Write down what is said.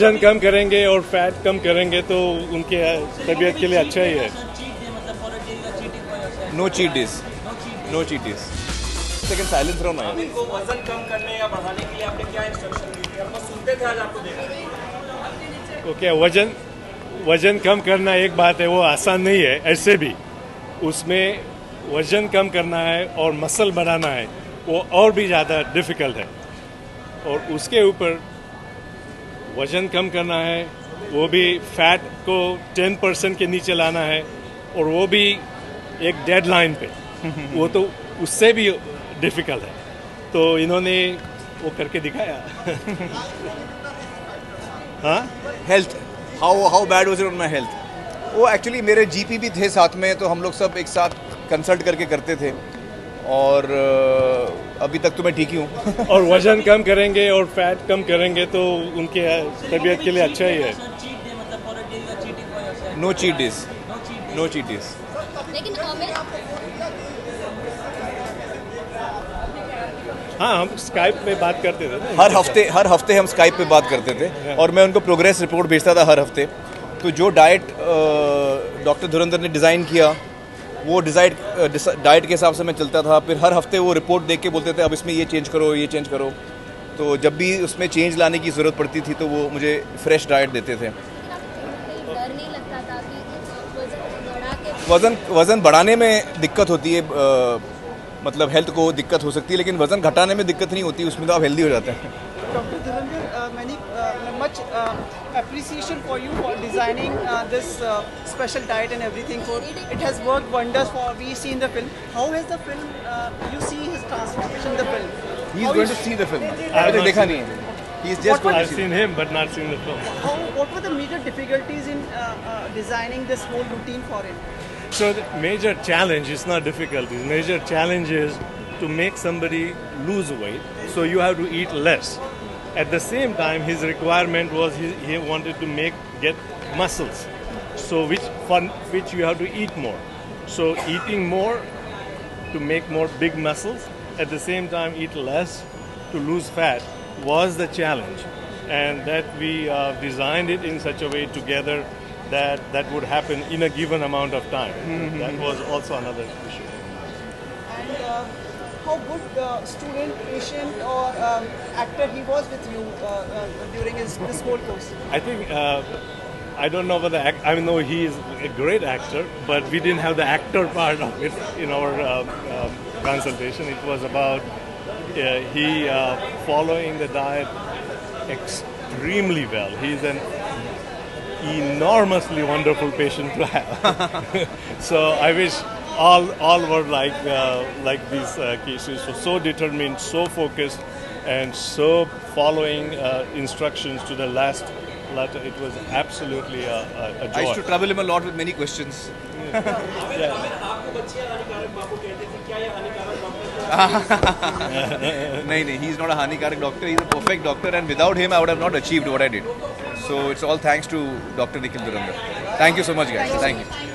वजन कम करेंगे और फैट कम करेंगे तो उनके तबीयत के लिए अच्छा ही है। No cheat days, no cheat days. Second silence रहो ना। इनको वजन कम करने या बढ़ाने के लिए आपने क्या इंस्ट्रक्शन दी थी? हम लोग सुनते थे, आज आपको देखा। ओके, वजन कम करना एक बात है, वो आसान नहीं है। ऐसे भी उसमें वजन कम करना है और मसल बढ़ाना है, वो और भी ज़्यादा डिफ़िकल्ट है। और उसके ऊपर वजन कम करना है, वो भी फैट को 10% के नीचे लाना है, और वो भी एक डेडलाइन पे वो तो उससे भी डिफ़िकल्ट है। तो इन्होंने वो करके दिखाया। हाँ, health, how bad was it on my health? वो एक्चुअली मेरे जीपी भी थे साथ में, तो हम लोग सब एक साथ कंसल्ट करके करते थे, और अभी तक तो मैं ठीक ही हूँ। और वजन कम करेंगे और फैट कम करेंगे तो उनके तबीयत के लिए अच्छा ही है। No cheat days, no cheat days. लेकिन हाँ, हम स्काइप पे बात करते थे ना। हर हफ्ते हम स्काइप पे बात करते थे, और मैं उनको प्रोग्रेस रिपोर्ट भेजता था हर हफ्ते। तो जो डाइट डॉक्टर धुरंधर ने डिज़ाइन किया, वो डाइट के हिसाब से मैं चलता था। फिर हर हफ्ते वो रिपोर्ट देख के बोलते थे अब इसमें ये चेंज करो, ये चेंज करो। तो जब भी उसमें चेंज लाने की ज़रूरत पड़ती थी तो वो मुझे फ्रेश डाइट देते थे। डर नहीं लगता था कि वज़न बढ़ाने में दिक्कत होती है, मतलब हेल्थ को दिक्कत हो सकती है, लेकिन वज़न घटाने में दिक्कत नहीं होती, उसमें तो आप हेल्दी हो जाते हैं। Dr. Dhurandhar, much appreciation for you for designing this special diet and everything. It has worked wonders for we see in the film. How has the film? You see his transformation in the film. He is going to see the film. not देखा seen नहीं है. He is just going to I've see. seen him but not seen the film. What were the major difficulties in designing this whole routine for him? So the major challenge is not difficulties. Major challenge is to make somebody lose weight. So you have to eat less. At the same time, his requirement was he wanted to get muscles. So which you have to eat more. So eating more to make more big muscles. At the same time, eat less to lose fat was the challenge, and that we designed it in such a way together that would happen in a given amount of time. That was also another issue. And how good student, patient, or actor he was with you during this whole course? I think I don't know whether I know he is a great actor, but we didn't have the actor part of it in our consultation. It was about he following the diet extremely well. He's an enormously wonderful patient to have. So I wish all were like these cases. So determined, so focused, and so following instructions to the last letter. It was absolutely a joy. I used to trouble him a lot with many questions. आपको बच्चियां हानिकारक बापू कहते थे, क्या ये हानिकारक doctor? नहीं, he is not a हानिकारक doctor. He is a perfect doctor, and without him I would have not achieved what I did. So it's all thanks to Dr. Nikhil Dhurandhar. Thank you so much, guys. Thank you.